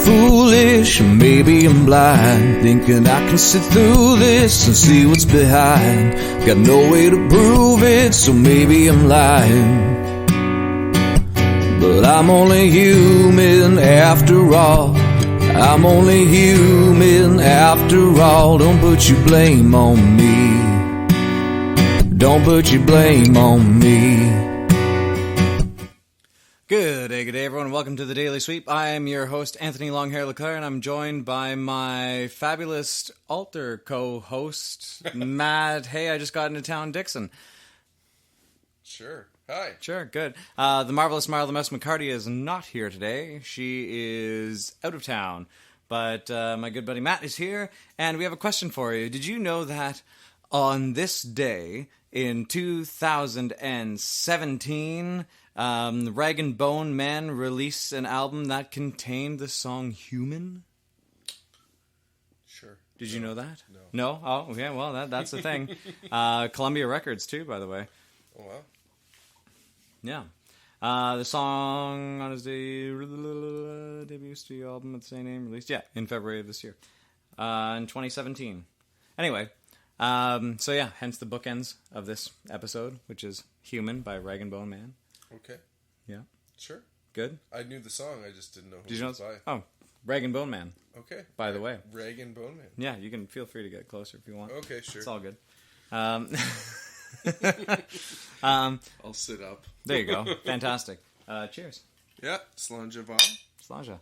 foolish, or maybe I'm blind, thinking I can sit through this and see what's behind. Got no way to prove it, so maybe I'm lying. But I'm only human after all. I'm only human after all. Don't put your blame on me. Don't put your blame on me. Good day, everyone. Welcome to the Daily Sweep. I am your host, Anthony Longhair Leclair, and I'm joined by my fabulous alter co-host, Matt. Hey, I just got into town, Dickson. Sure. Hi. Sure, good. The marvelous Marla Mouse McCarty is not here today. She is out of town. But my good buddy Matt is here, and we have a question for you. Did you know that on this day in 2017... Rag and Bone Man released an album that contained the song Human? Sure. Did you know that? No. No? Oh, yeah, well, that's the thing. Columbia Records, too, by the way. Oh, wow. Yeah. The song on his debut studio album with the same name released, in February of this year. In 2017. Anyway, so yeah, hence the bookends of this episode, which is Human by Rag and Bone Man. Okay. Yeah. Sure. Good. I knew the song, I just didn't know who Did you it know? was by. Oh, Rag and Bone Man. Okay. By the way. Rag and Bone Man. Yeah, you can feel free to get closer if you want. Okay, sure. It's all good. I'll sit up. There you go. Fantastic. Cheers. Yeah, Slanja Von. Slanja.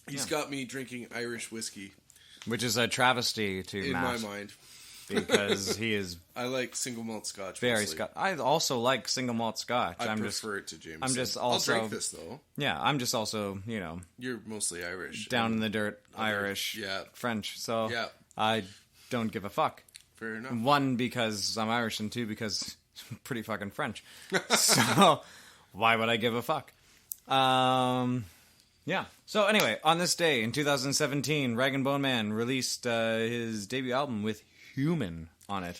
He's got me drinking Irish whiskey. Which is a travesty to in Matt. my mind. Because he is I like single malt scotch. very mostly. Scotch. I also like single malt scotch. I prefer it to Jameson. I'm just also. I'll drink this though. Yeah, I'm just also, You're mostly Irish. down in the dirt, Irish, yeah. French. So Yeah. I don't give a fuck. Fair enough. One, because I'm Irish, and two, because I'm pretty fucking French. So why would I give a fuck? Yeah. So anyway, on this day in 2017, Rag and Bone Man released his debut album with Human on it.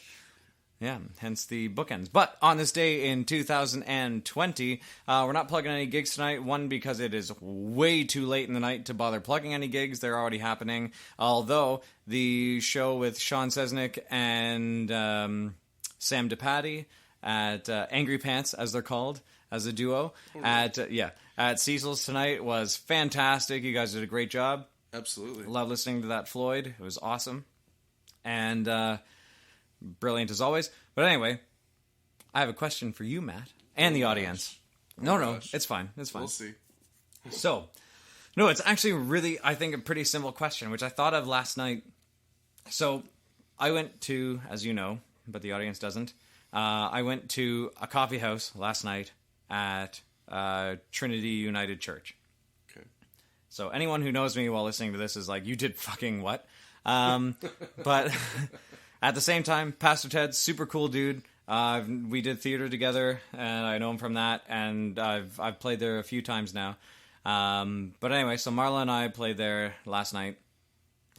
Yeah, hence the bookends. But on this day in 2020, we're not plugging any gigs tonight. One, because it is way too late in the night to bother plugging any gigs. They're already happening. Although the show with Sean Sesnick and Sam DePatty at Angry Pants, as they're called, as a duo, at Cecil's tonight was fantastic. You guys did a great job. Absolutely. Love listening to that Floyd. It was awesome. And brilliant as always. But anyway, I have a question for you, Matt, and the audience. No, it's fine. It's fine. We'll see. So, no, it's actually really, I think, a pretty simple question, which I thought of last night. So, I went to, as you know, but the audience doesn't, I went to a coffee house last night at Trinity United Church. Okay. So, anyone who knows me while listening to this is like, you did fucking what? But at the same time, Pastor Ted, super cool dude. We did theater together, and I know him from that, and I've played there a few times now. But anyway, so Marla and I played there last night,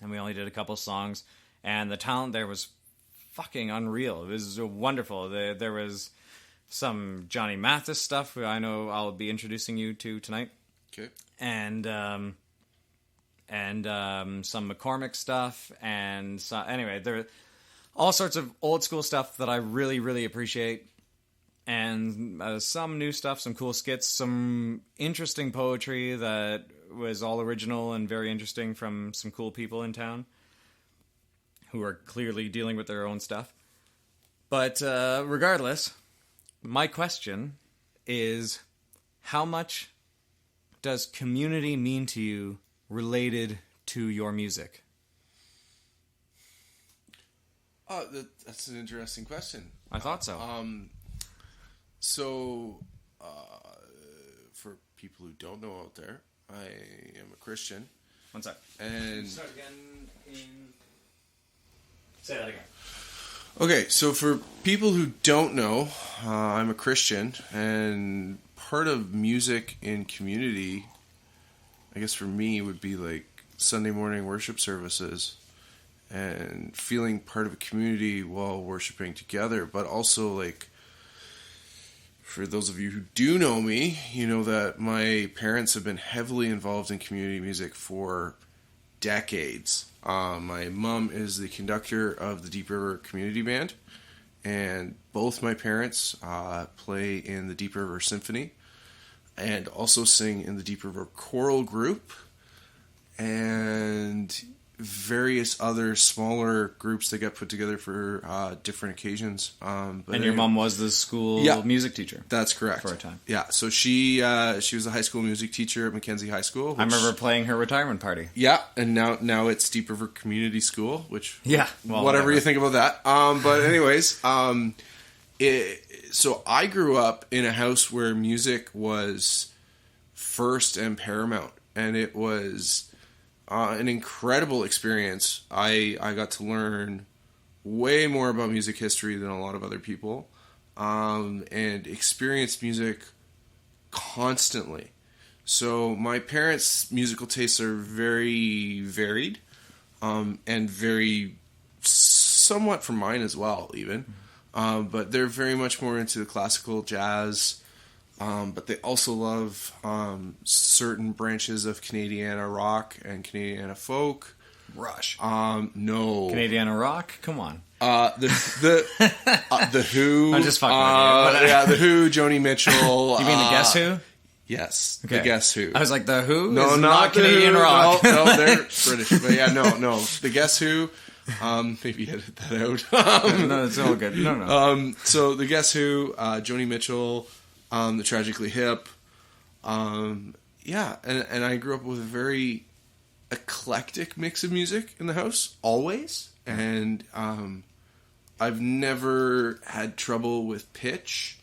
and we only did a couple songs, and the talent there was fucking unreal. It was wonderful. There was some Johnny Mathis stuff who I know I'll be introducing you to tonight. Okay. And some McCormick stuff, and so, anyway, there are all sorts of old school stuff that I really, really appreciate, and some new stuff, some cool skits, some interesting poetry that was all original and very interesting from some cool people in town who are clearly dealing with their own stuff. But regardless, my question is, how much does community mean to you related to your music? Oh, that's an interesting question. I thought so. For people who don't know out there, I am a Christian. One sec. And Start again Say that again. okay, so for people who don't know, I'm a Christian, and part of music in community, I guess for me, would be like Sunday morning worship services and feeling part of a community while worshiping together, but also like for those of you who do know me, you know that my parents have been heavily involved in community music for decades. My mom is the conductor of the Deep River Community Band, and both my parents play in the Deep River Symphony and also sing in the Deep River Choral Group and various other smaller groups that got put together for different occasions. And your mom was the school music teacher. That's correct. For a time. Yeah, so she was a high school music teacher at Mackenzie High School. I remember playing her retirement party. Yeah, and now it's Deep River Community School, which whatever you think about that. But anyways, so I grew up in a house where music was first and paramount, and it was an incredible experience. I got to learn way more about music history than a lot of other people, and experienced music constantly. So my parents' musical tastes are very varied, and very somewhat from mine as well, even. But they're very much more into the classical jazz. But they also love certain branches of Canadiana rock and Canadiana folk. Rush. No. Canadiana rock? Come on. The Who. I'm just fucking with you. Yeah, the Who, Joni Mitchell. You mean the Guess Who? Yes, Okay. the Guess Who. I was like, the Who? No, is not the Canadian Who. rock. No, they're British. But yeah, no. The Guess Who. Maybe edit that out. No, it's all good. No. So the Guess Who, Joni Mitchell, the Tragically Hip. Yeah, and I grew up with a very eclectic mix of music in the house, always. And I've never had trouble with pitch.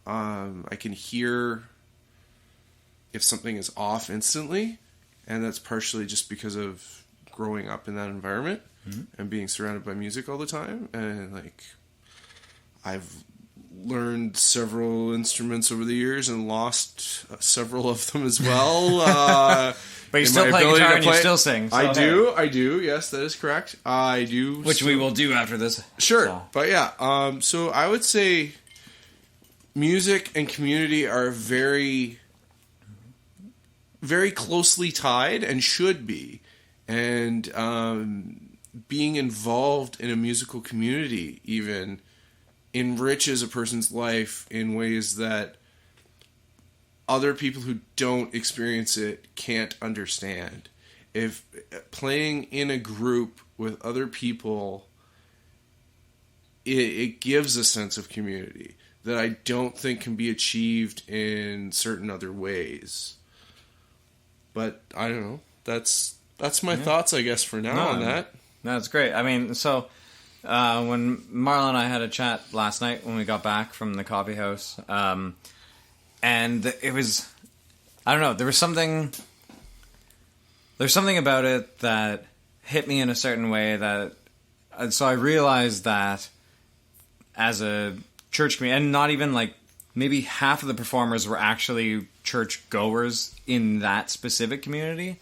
I can hear if something is off instantly, and that's partially just because of growing up in that environment and being surrounded by music all the time. And like, I've learned several instruments over the years and lost several of them as well. But you still play guitar and you still sing. So I do. Yes, that is correct. I do. Which we will do after this. Sure. So. But yeah, so I would say music and community are very, very closely tied and should be. And being involved in a musical community even enriches a person's life in ways that other people who don't experience it can't understand. If playing in a group with other people, it gives a sense of community that I don't think can be achieved in certain other ways. But I don't know. That's my thoughts, I guess, for now on that. No, that's great. I mean, so when Marla and I had a chat last night when we got back from the coffee house, and it was, I don't know, there's something about it that hit me in a certain way that, so I realized that as a church community, and not even like, maybe half of the performers were actually church goers in that specific community.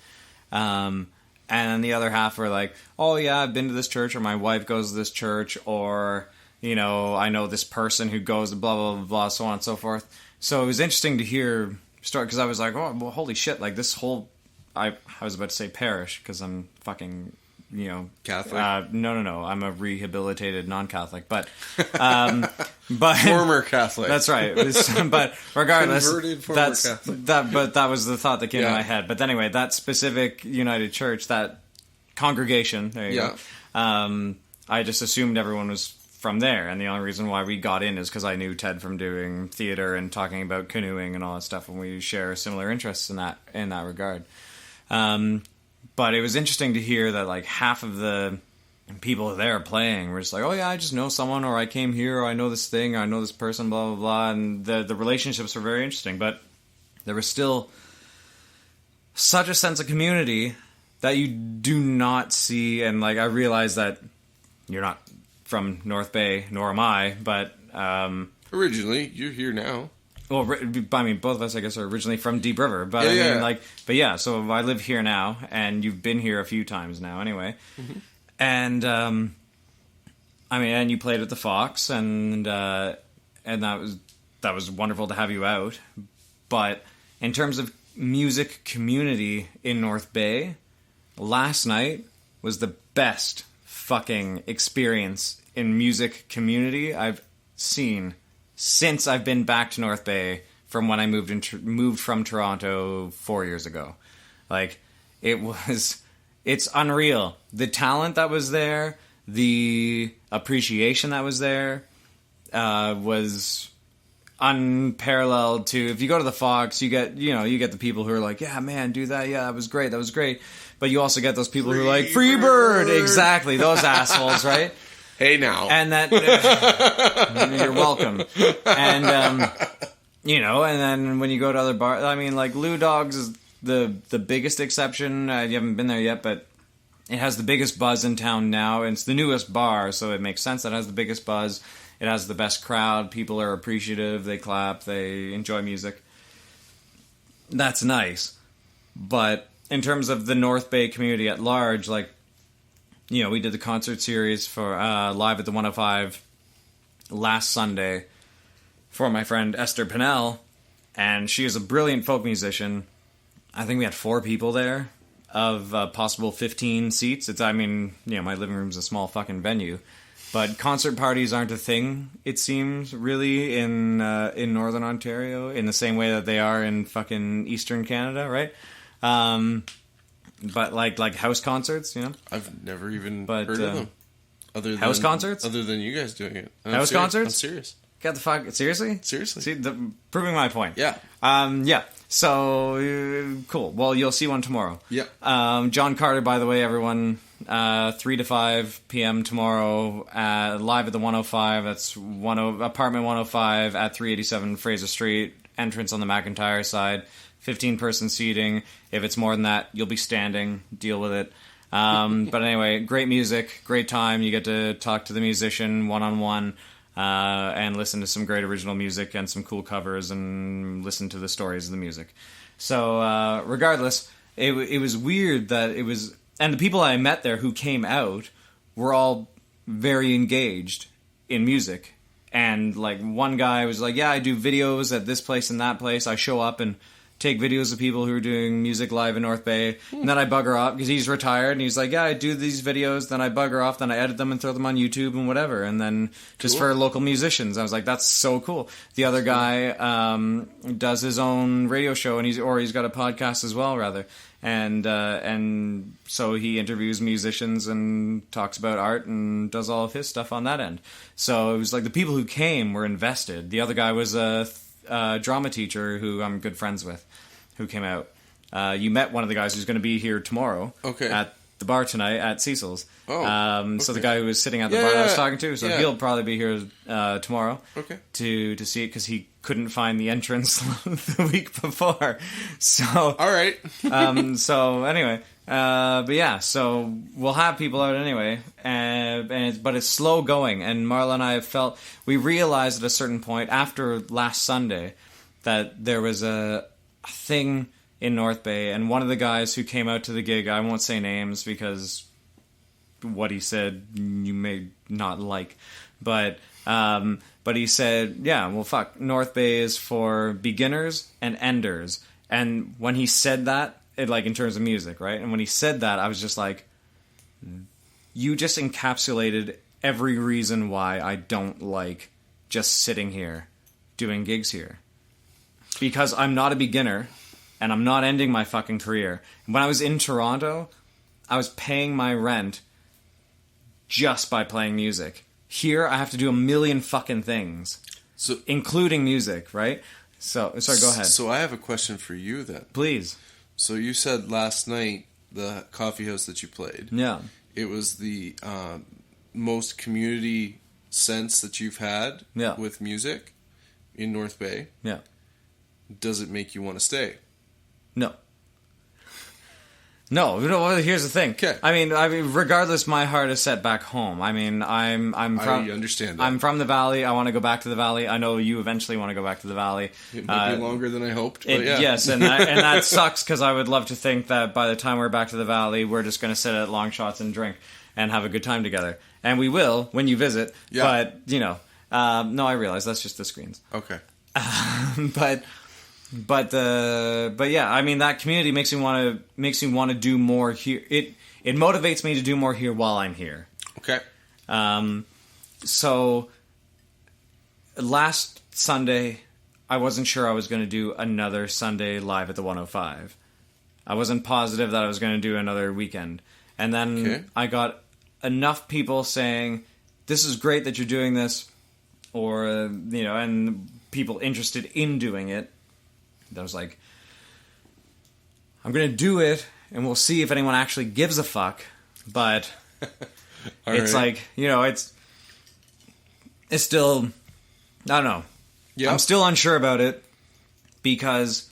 And the other half were like, oh yeah, I've been to this church, or my wife goes to this church, or, you know, I know this person who goes to blah, blah, blah, blah, so on and so forth. So it was interesting to hear start, because I was like, oh, well, holy shit, like this whole, I was about to say parish, because I'm fucking, you know. Catholic? No, I'm a rehabilitated non-Catholic, but Former Catholic. That's right. But regardless, Converted former Catholic. That was the thought that came to my head. But anyway, that specific United Church, that congregation, there you go. I just assumed everyone was from there, and the only reason why we got in is because I knew Ted from doing theater and talking about canoeing and all that stuff, and we share similar interests in that regard. But it was interesting to hear that like half of the people there playing were just like, oh yeah, I just know someone, or I came here, or I know this thing, or I know this person, blah, blah, blah. And the relationships were very interesting, but there was still such a sense of community that you do not see. And like, I realized that you're not from North Bay, nor am I, but originally, you're here now. Well, I mean, both of us, I guess, are originally from Deep River, but so I live here now, and you've been here a few times now, anyway. Mm-hmm. And and you played at the Fox, and that was that was wonderful to have you out. But in terms of music community in North Bay, last night was the best fucking experience in music community I've seen since I've been back to North Bay from when I moved from Toronto 4 years ago. Like, it's unreal. The talent that was there, the appreciation that was there, was unparalleled to. If you go to the Fox, you get the people who are like, yeah, man, do that. Yeah, that was great. But you also get those people who are like, free bird. Exactly. Those assholes, right? Hey now. And that, you're welcome. And, and then when you go to other bars, I mean, like, Lou Dogs is the biggest exception. You haven't been there yet, but it has the biggest buzz in town now. And it's the newest bar, so it makes sense that it has the biggest buzz. It has the best crowd. People are appreciative. They clap. They enjoy music. That's nice. But in terms of the North Bay community at large, like, we did the concert series for Live at the 105 last Sunday for my friend Esther Pinnell, and she is a brilliant folk musician. I think we had 4 people there of possible 15 seats. My living room's a small fucking venue. But concert parties aren't a thing, it seems, really, in Northern Ontario, in the same way that they are in fucking Eastern Canada, right? But like house concerts, I've never even heard of them. Other than house concerts? Other than you guys doing it. House concerts? I'm serious. Got the fuck... Seriously? Seriously. See, proving my point. Yeah. Yeah. So, cool. Well, you'll see one tomorrow. Yep. John Carter, by the way, everyone, 3 to 5 p.m. tomorrow, live at the 105. That's apartment 105 at 387 Fraser Street. Entrance on the McIntyre side. 15-person seating. If it's more than that, you'll be standing. Deal with it. But anyway, great music, great time. You get to talk to the musician one-on-one and listen to some great original music and some cool covers and listen to the stories of the music. So regardless, it was weird that it was... And the people I met there who came out were all very engaged in music. And like one guy was like, yeah, I do videos at this place and that place. I show up and take videos of people who are doing music live in North Bay, and then I bugger off because he's retired, and he's like, yeah, I do these videos, then I bugger off, then I edit them and throw them on YouTube and whatever, and then just for local musicians. I was like, that's so cool. The other guy does his own radio show, and he's got a podcast as well, rather, and so he interviews musicians and talks about art and does all of his stuff on that end. So it was like the people who came were invested. The other guy was a drama teacher who I'm good friends with, who came out. You met one of the guys who's going to be here tomorrow at the bar tonight at Cecil's. So the guy who was sitting at the bar that I was talking to, so he'll probably be here tomorrow to see it because he couldn't find the entrance the week before. So all right. So anyway, but yeah, so we'll have people out anyway, but it's slow going. And Marla and I we realized at a certain point after last Sunday that there was a thing in North Bay, and one of the guys who came out to the gig, I won't say names because what he said you may not like, but he said, yeah, well, fuck, North Bay is for beginners and enders. And when he said that, like in terms of music, right? And when he said that, I was just like, you just encapsulated every reason why I don't like just sitting here doing gigs here. Because I'm not a beginner, and I'm not ending my fucking career. When I was in Toronto, I was paying my rent just by playing music. Here, I have to do a million fucking things, including music, right? So, sorry, go ahead. So I have a question for you then. Please. So you said last night, the coffee house that you played, yeah, it was the most community sense that you've had with music in North Bay. Yeah. Does it make you want to stay? No. No, here's the thing. Okay. I mean, regardless, my heart is set back home. I mean, I'm from. I understand that. I'm from the Valley. I want to go back to the Valley. I know you eventually want to go back to the Valley. It might be longer than I hoped. But yeah. Yes, and that sucks because I would love to think that by the time we're back to the Valley, we're just going to sit at Long Shots and drink and have a good time together, and we will when you visit. Yeah. But no, I realize that's just the screens. Okay. But yeah, I mean, that community makes me want to do more here. It motivates me to do more here while I'm here. Okay. So last Sunday, I wasn't sure I was going to do another Sunday live at the 105. I wasn't positive that I was going to do another weekend. And then I got enough people saying, this is great that you're doing this, or, and people interested in doing it. I was like, I'm going to do it, and we'll see if anyone actually gives a fuck. But it's like, it's still, I don't know. Yeah. I'm still unsure about it because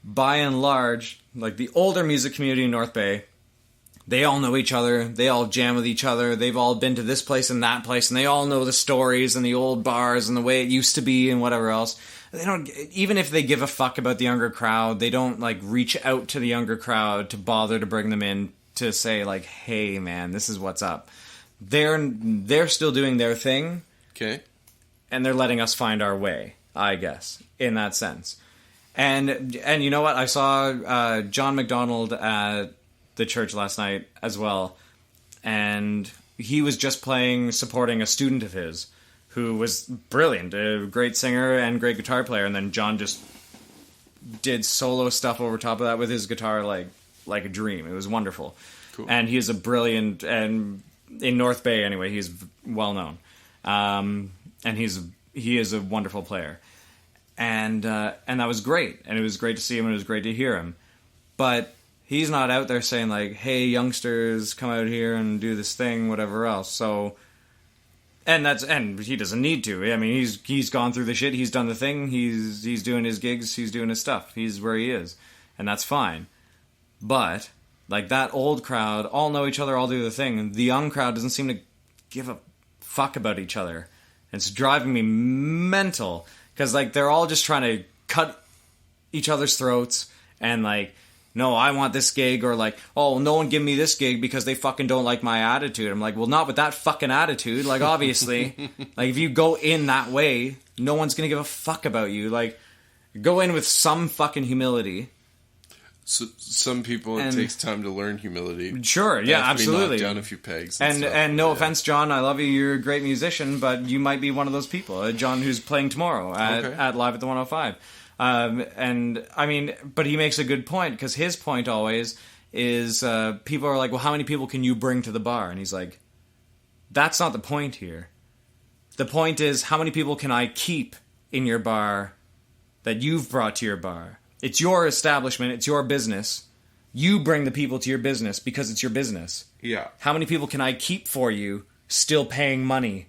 by and large, like the older music community in North Bay, they all know each other. They all jam with each other. They've all been to this place and that place, and they all know the stories and the old bars and the way it used to be and whatever else. They don't, even if they give a fuck about the younger crowd, they don't like reach out to the younger crowd to bother to bring them in to say like, hey man, this is what's up. They're still doing their thing. Okay. And they're letting us find our way, I guess, in that sense. And you know what? I saw John McDonald at the church last night as well, and he was just supporting a student of his who was brilliant, a great singer and great guitar player, and then John just did solo stuff over top of that with his guitar like a dream. It was wonderful. Cool. And he is a brilliant, and in North Bay anyway, he's well known. And he is a wonderful player, and that was great, and it was great to see him, and it was great to hear him. But he's not out there saying like, "Hey, youngsters, come out here and do this thing," whatever else. So, and he doesn't need to. I mean, he's gone through the shit. He's done the thing. He's doing his gigs. He's doing his stuff. He's where he is, and that's fine. But like that old crowd all know each other, all do the thing. The young crowd doesn't seem to give a fuck about each other. It's driving me mental because like they're all just trying to cut each other's throats and like, no, I want this gig, or like, oh, no one give me this gig because they fucking don't like my attitude. I'm like, well, not with that fucking attitude. Like, obviously, like if you go in that way, no one's gonna give a fuck about you. Like, go in with some fucking humility. So, some people, it takes time to learn humility. Sure, yeah, absolutely. Knock down a few pegs. And no offense, John, I love you. You're a great musician, but you might be one of those people, John, who's playing tomorrow at Live at the 105. And I mean, but he makes a good point because his point always is people are like, well, how many people can you bring to the bar? And he's like, that's not the point here. The point is, how many people can I keep in your bar that you've brought to your bar? It's your establishment. It's your business. You bring the people to your business because it's your business. Yeah. How many people can I keep for you still paying money,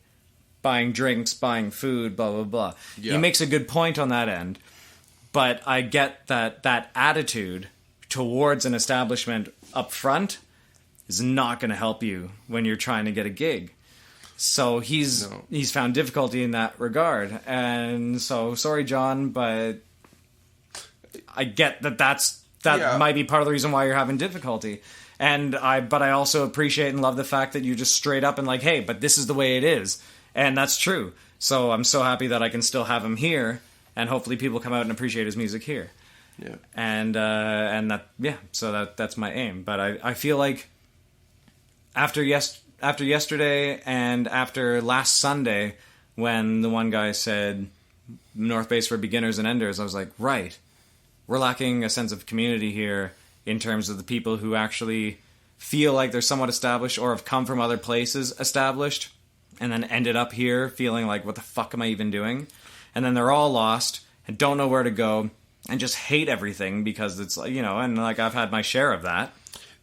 buying drinks, buying food, blah, blah, blah. Yeah. He makes a good point on that end. But I get that attitude towards an establishment up front is not going to help you when you're trying to get a gig. So he's found difficulty in that regard. And so, sorry, John, but I get that might be part of the reason why you're having difficulty. But I also appreciate and love the fact that you just straight up and like, hey, but this is the way it is. And that's true. So I'm so happy that I can still have him here, and hopefully people come out and appreciate his music here. Yeah. And so that's my aim. But I feel like after yesterday and after last Sunday, when the one guy said North Bay's for beginners and enders, I was like, right. We're lacking a sense of community here in terms of the people who actually feel like they're somewhat established or have come from other places established and then ended up here feeling like, what the fuck am I even doing? And then they're all lost and don't know where to go and just hate everything because it's like, and like I've had my share of that.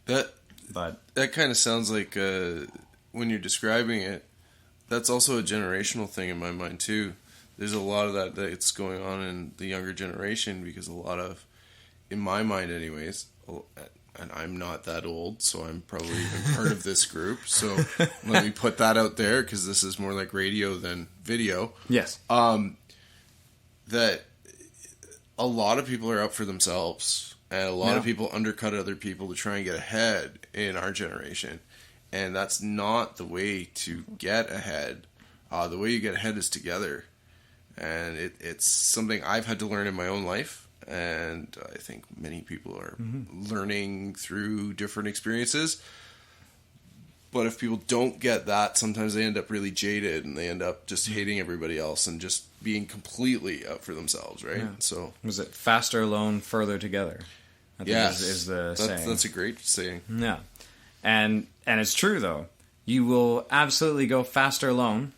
That kind of sounds like when you're describing it, that's also a generational thing in my mind too. There's a lot of that's going on in the younger generation because a lot of, in my mind anyways, and I'm not that old, so I'm probably even part of this group. So let me put that out there because this is more like radio than video. Yes. That a lot of people are out for themselves, and a lot of people undercut other people to try and get ahead in our generation. And that's not the way to get ahead. The way you get ahead is together. And it's something I've had to learn in my own life, and I think many people are learning through different experiences. But if people don't get that, sometimes they end up really jaded, and they end up just hating everybody else and just being completely out for themselves, right? Yeah. So was it faster alone, further together? I think is the saying. That's a great saying. Yeah, and it's true though. You will absolutely go faster alone,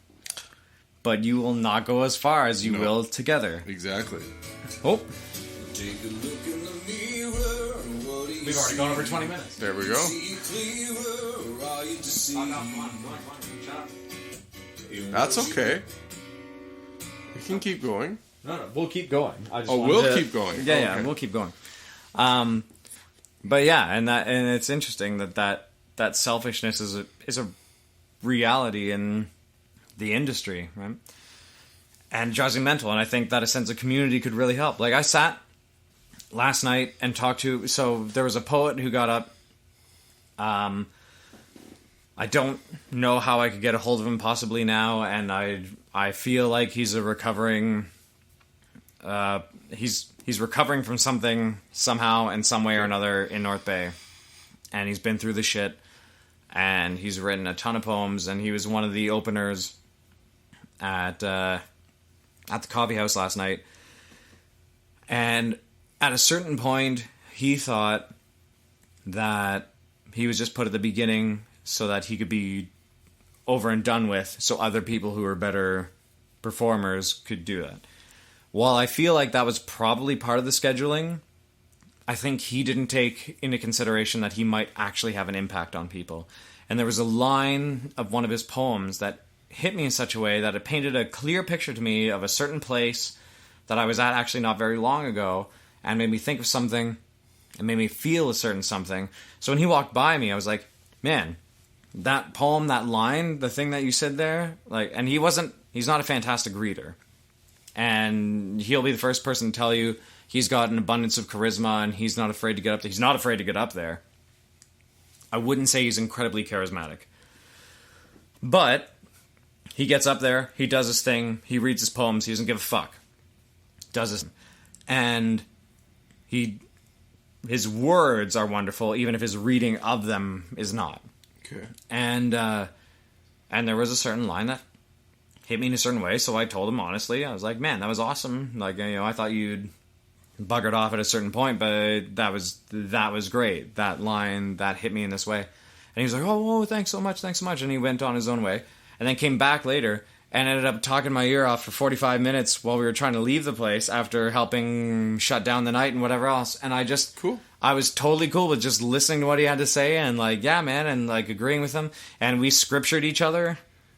but you will not go as far as you will together. Exactly. Oh, Take a look in the mirror. What do you we've already gone over 20 minutes. There we go. see clearer? Are you deceived? That's okay. We can keep going. No, we'll keep going. We'll keep going. Yeah, Okay. we'll keep going. But yeah, and it's interesting that selfishness is a reality in the industry, right? And it drives me mental, and I think that a sense of community could really help. Like, I sat last night and talked to... So, there was a poet who got up. I don't know how I could get a hold of him possibly now, and I feel like he's a recovering... He's recovering from something somehow in some way or another in North Bay. And he's been through the shit, and he's written a ton of poems, and he was one of the openers at the coffee house last night. And at a certain point, he thought that he was just put at the beginning so that he could be over and done with, so other people who were better performers could do that. While I feel like that was probably part of the scheduling, I think he didn't take into consideration that he might actually have an impact on people. And there was a line of one of his poems that hit me in such a way that it painted a clear picture to me of a certain place that I was at actually not very long ago, and made me think of something, and made me feel a certain something. So when he walked by me, I was like, man, that poem, that line, the thing that you said there, like, and he's not a fantastic reader. And he'll be the first person to tell you he's got an abundance of charisma and he's not afraid to get up there. He's not afraid to get up there. I wouldn't say he's incredibly charismatic. But he gets up there, he does his thing, he reads his poems, he doesn't give a fuck. Does his... And his words are wonderful, even if his reading of them is not. Okay. And there was a certain line that hit me in a certain way, so I told him honestly. I was like, man, that was awesome. Like, you know, I thought you'd buggered off at a certain point, but that was great. That line, that hit me in this way. And he was like, oh, thanks so much. And he went on his own way. And then came back later and ended up talking my ear off for 45 minutes while we were trying to leave the place after helping shut down the night and whatever else. And I just... Cool. I was totally cool with just listening to what he had to say and like, yeah, man, and like agreeing with him. And we scriptured each other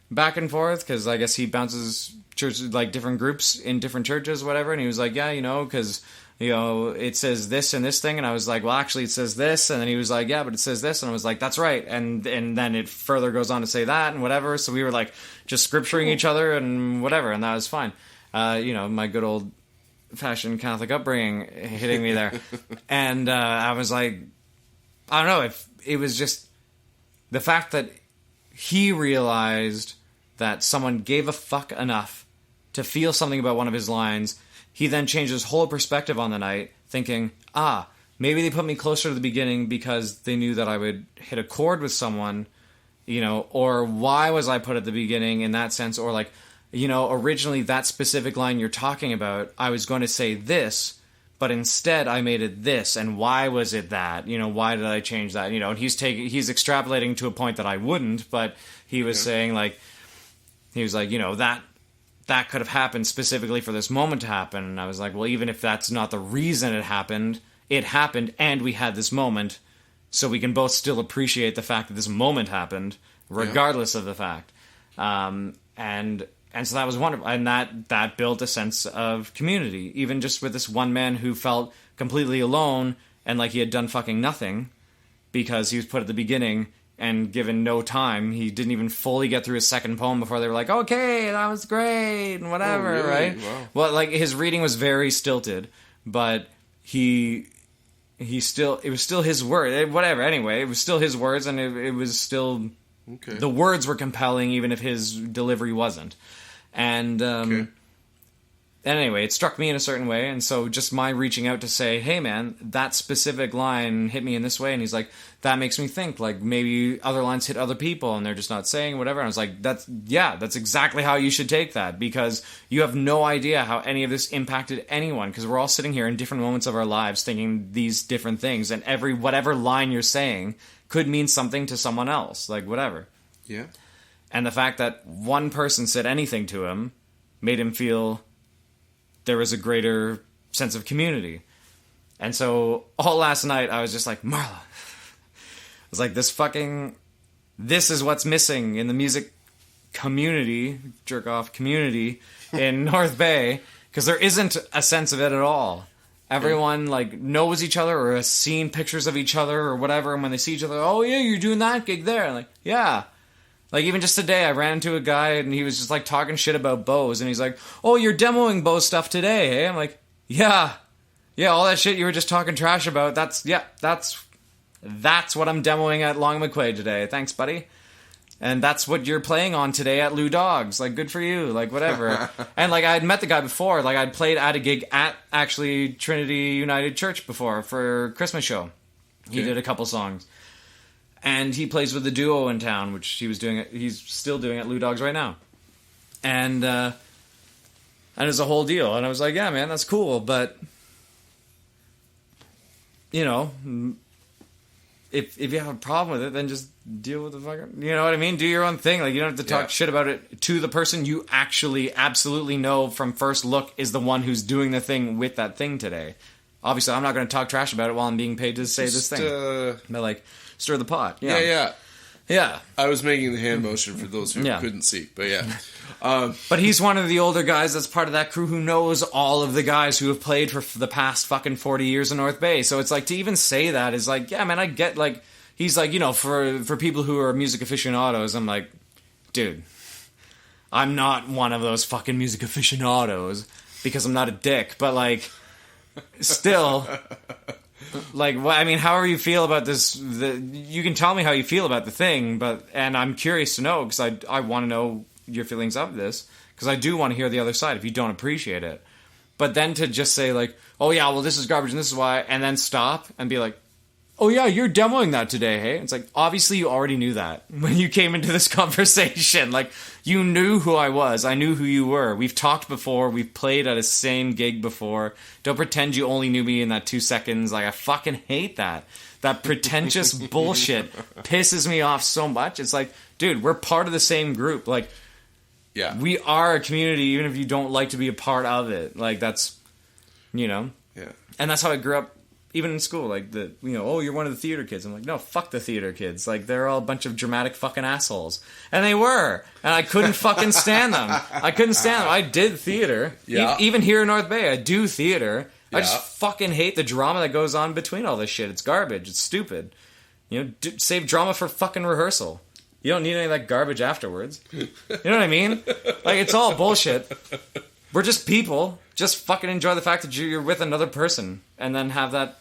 back and forth, because I guess he bounces churches, like different groups in different churches, whatever. And he was like, yeah, you know, because, you know, it says this and this thing. And I was like, well, actually, it says this. And then he was like, yeah, but it says this. And I was like, that's right. And then it further goes on to say that and whatever. So we were like just scripturing each other and whatever. And that was fine. You know, my good old fashioned Catholic upbringing hitting me there. And I was like, I don't know, if it was just the fact that he realized that someone gave a fuck enough to feel something about one of his lines. He then changed his whole perspective on the night, thinking, maybe they put me closer to the beginning because they knew that I would hit a chord with someone, you know, or why was I put at the beginning in that sense, or like, you know, originally that specific line you're talking about, I was going to say this, but instead I made it this, and why was it that? You know, why did I change that? You know, and he's extrapolating to a point that I wouldn't, but he was saying, like, he was like, you know, that could have happened specifically for this moment to happen. And I was like, well, even if that's not the reason it happened, and we had this moment, so we can both still appreciate the fact that this moment happened, regardless of the fact. And so that was wonderful, and that built a sense of community, even just with this one man who felt completely alone and like he had done fucking nothing because he was put at the beginning and given no time. He didn't even fully get through his second poem before they were like, okay, that was great, and whatever, really? right? Wow. Well, like, his reading was very stilted, but it was still his word, whatever, anyway, it was still his words, and it was still... Okay. The words were compelling, even if his delivery wasn't. And anyway, it struck me in a certain way, and so just my reaching out to say, hey man, that specific line hit me in this way, and he's like, that makes me think, like, maybe other lines hit other people, and they're just not saying whatever, and I was like, that's exactly how you should take that, because you have no idea how any of this impacted anyone, because we're all sitting here in different moments of our lives thinking these different things, and whatever line you're saying could mean something to someone else, like, whatever. Yeah. And the fact that one person said anything to him made him feel there was a greater sense of community. And so all last night I was just like, Marla. I was like, this is what's missing in the music community, jerk off community in North Bay, because there isn't a sense of it at all. Everyone like knows each other or has seen pictures of each other or whatever, and when they see each other, oh yeah, you're doing that gig there. I'm like, yeah. Like, even just today, I ran into a guy, and he was just, like, talking shit about Bose, and he's like, oh, you're demoing Bose stuff today, hey? I'm like, yeah, all that shit you were just talking trash about, that's what I'm demoing at Long McQuaid today. Thanks, buddy. And that's what you're playing on today at Lou Dogs. Like, good for you, like, whatever. And, like, I'd met the guy before. Like, I'd played at a gig at, actually, Trinity United Church before for Christmas show. He did a couple songs. And he plays with the duo in town, which he's still doing at Lou Dogs right now. And it's a whole deal. And I was like, yeah, man, that's cool. But, you know, if you have a problem with it, then just deal with the fucking, you know what I mean? Do your own thing. Like, you don't have to talk shit about it to the person you actually absolutely know from first look is the one who's doing the thing with that thing today. Obviously, I'm not going to talk trash about it while I'm being paid to say this thing. But, like, stir the pot. Yeah. I was making the hand motion for those who couldn't see, but yeah. But he's one of the older guys that's part of that crew who knows all of the guys who have played for the past fucking 40 years in North Bay. So it's like, to even say that is like, yeah, man, I get, like, he's like, you know, for people who are music aficionados, I'm like, dude, I'm not one of those fucking music aficionados because I'm not a dick, but, like, still... Like, I mean, however you feel about this, you can tell me how you feel about the thing, and I'm curious to know, because I want to know your feelings of this, because I do want to hear the other side if you don't appreciate it. But then to just say, like, oh yeah, well, this is garbage and this is why, and then stop and be like, oh yeah, you're demoing that today, hey? It's like, obviously you already knew that when you came into this conversation. Like, you knew who I was. I knew who you were. We've talked before. We've played at a same gig before. Don't pretend you only knew me in that 2 seconds. Like, I fucking hate that. That pretentious bullshit pisses me off so much. It's like, dude, we're part of the same group. Like, yeah, we are a community, even if you don't like to be a part of it. Like, that's, you know? Yeah. And that's how I grew up. Even in school, like, oh, you're one of the theater kids. I'm like, no, fuck the theater kids. Like, they're all a bunch of dramatic fucking assholes. And they were. And I couldn't fucking stand them. I couldn't stand them. I did theater. Yeah. Even here in North Bay, I do theater. Yeah. I just fucking hate the drama that goes on between all this shit. It's garbage. It's stupid. You know, save drama for fucking rehearsal. You don't need any of that garbage afterwards. You know what I mean? Like, it's all bullshit. We're just people. Just fucking enjoy the fact that you're with another person. And then have that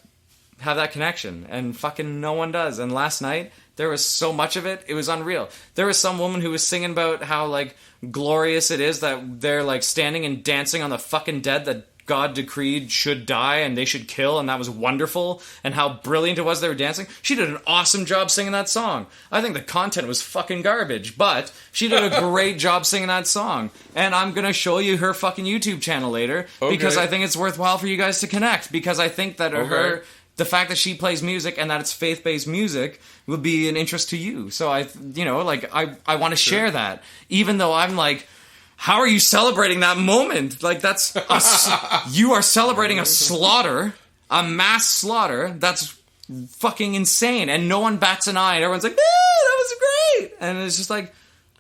connection, and fucking no one does. And last night there was so much of it was unreal. There was some woman who was singing about how, like, glorious it is that they're, like, standing and dancing on the fucking dead that God decreed should die and they should kill, and that was wonderful, and how brilliant it was they were dancing. She did an awesome job singing that song. I think the content was fucking garbage, but she did a great job singing that song. And I'm gonna show you her fucking YouTube channel later, because I think it's worthwhile for you guys to connect, because I think that the fact that she plays music and that it's faith-based music would be an interest to you. So I want to share that, even though I'm like, how are you celebrating that moment? Like, that's you are celebrating a slaughter, a mass slaughter. That's fucking insane, and no one bats an eye. And everyone's like, that was great, and it's just like,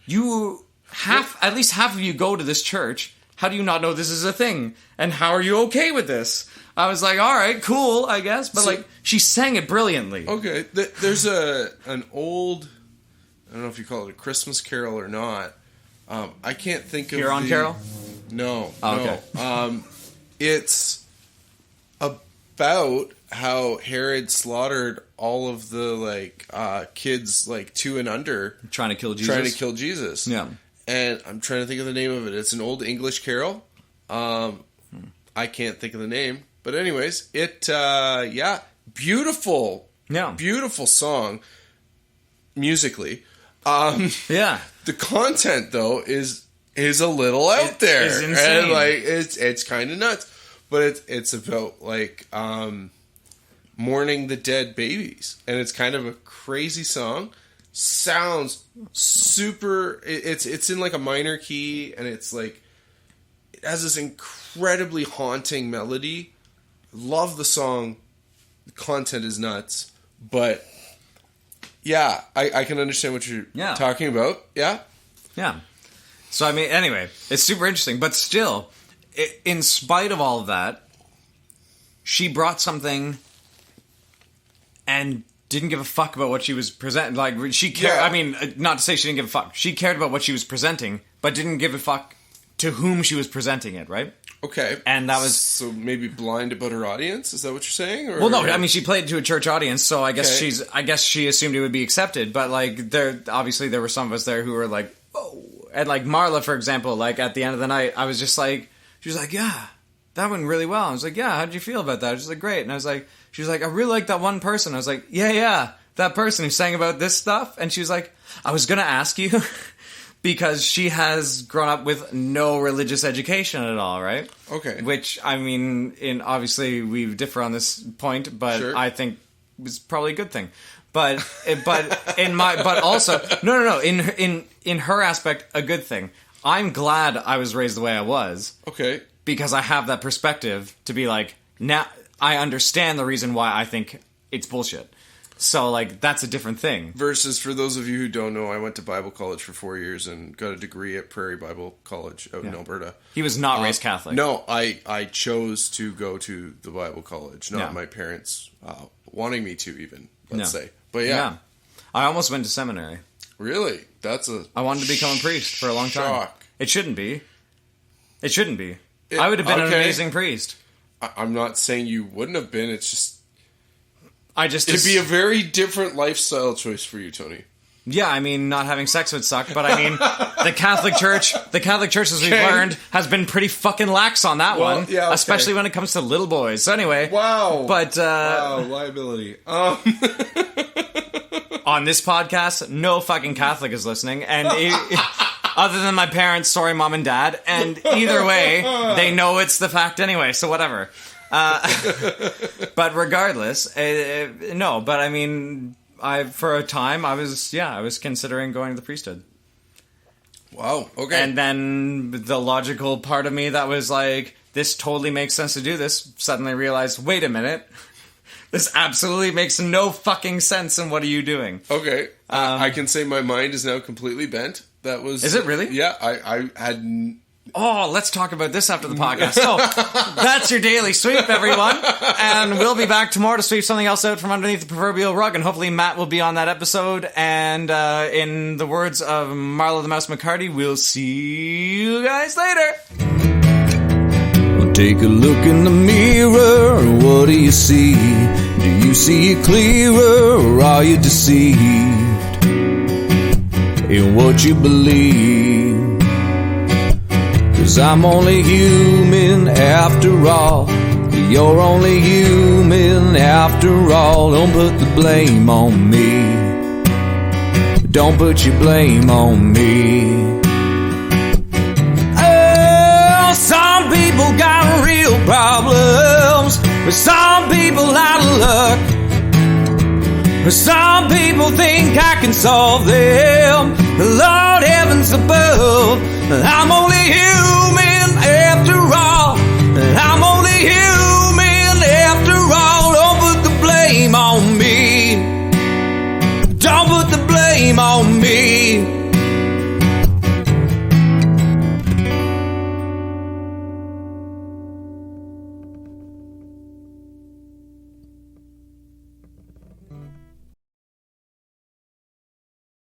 at least half of you go to this church. How do you not know this is a thing? And how are you okay with this? I was like, all right, cool, I guess. But, like, she sang it brilliantly. Okay. There's an old, I don't know if you call it a Christmas carol or not. I can't think of Huron Carol? No. Oh, okay. No. It's about how Herod slaughtered all of the, like, kids, like, 2 and under. Trying to kill Jesus? Yeah. Yeah. And I'm trying to think of the name of it. It's an old English carol. I can't think of the name. But anyways, beautiful. Yeah. Beautiful song musically. Yeah. The content though is a little out there. Is insane. And like it's kind of nuts. But it's about like mourning the dead babies. And it's kind of a crazy song. Sounds super it's in like a minor key, and it's like it has this incredibly haunting melody. Love the song. The content is nuts. But yeah, I can understand what you're talking about. Yeah. Yeah. So, I mean, anyway, it's super interesting. But still, in spite of all of that, she brought something and didn't give a fuck about what she was presenting. Like, she cared. Yeah. I mean, not to say she didn't give a fuck. She cared about what she was presenting, but didn't give a fuck to whom she was presenting it, right? Okay. And that was... So maybe blind about her audience? Is that what you're saying? Or? Well, no, I mean, she played to a church audience, so I guess Okay. I guess she assumed it would be accepted, but, like, obviously there were some of us there who were like, oh. And, like, Marla, for example, like, at the end of the night, I was just like, she was like, yeah, that went really well. I was like, yeah, how'd you feel about that? She was like, great. And I was like, she was like, I really like that one person. I was like, yeah, that person who sang about this stuff. And she was like, I was going to ask you... Because she has grown up with no religious education at all, right? Okay. Which, I mean, obviously we differ on this point, but Sure. I think is probably a good thing. But also no. In her aspect, a good thing. I'm glad I was raised the way I was. Okay. Because I have that perspective to be like, now I understand the reason why I think it's bullshit. So, like, that's a different thing. Versus, for those of you who don't know, I went to Bible college for 4 years and got a degree at Prairie Bible College out in Alberta. He was not raised Catholic. No, I chose to go to the Bible college, not my parents wanting me to even, let's say. But yeah. I almost went to seminary. Really? I wanted to become a priest for a long time. Shock. It shouldn't be. I would have been an amazing priest. I'm not saying you wouldn't have been, it's just... It'd be a very different lifestyle choice for you, Tony. Yeah, I mean, not having sex would suck, but I mean, the Catholic Church, as we've learned, has been pretty fucking lax on that one. Yeah, okay. Especially when it comes to little boys. So anyway. Wow. But, wow, liability. On this podcast, no fucking Catholic is listening, and other than my parents, sorry, mom and dad, and either way, they know it's the fact anyway, so whatever. But regardless, no. But I mean, for a time I was considering going to the priesthood. Wow. Okay. And then the logical part of me that was like, this totally makes sense to do this, suddenly realized, wait a minute, this absolutely makes no fucking sense. And what are you doing? Okay. I can say my mind is now completely bent. That was. Is it really? Yeah. I had. Oh, let's talk about this after the podcast. So, that's your daily sweep, everyone. And we'll be back tomorrow to sweep something else out from underneath the proverbial rug. And hopefully Matt will be on that episode. And in the words of Marla the Mouse McCarty, we'll see you guys later. Take a look in the mirror. What do you see? Do you see it clearer, or are you deceived in what you believe? 'Cause I'm only human after all. You're only human after all. Don't put the blame on me. Don't put your blame on me. Oh, some people got real problems, but some people out of luck. But some people think I can solve them. Lord heavens above, I'm only human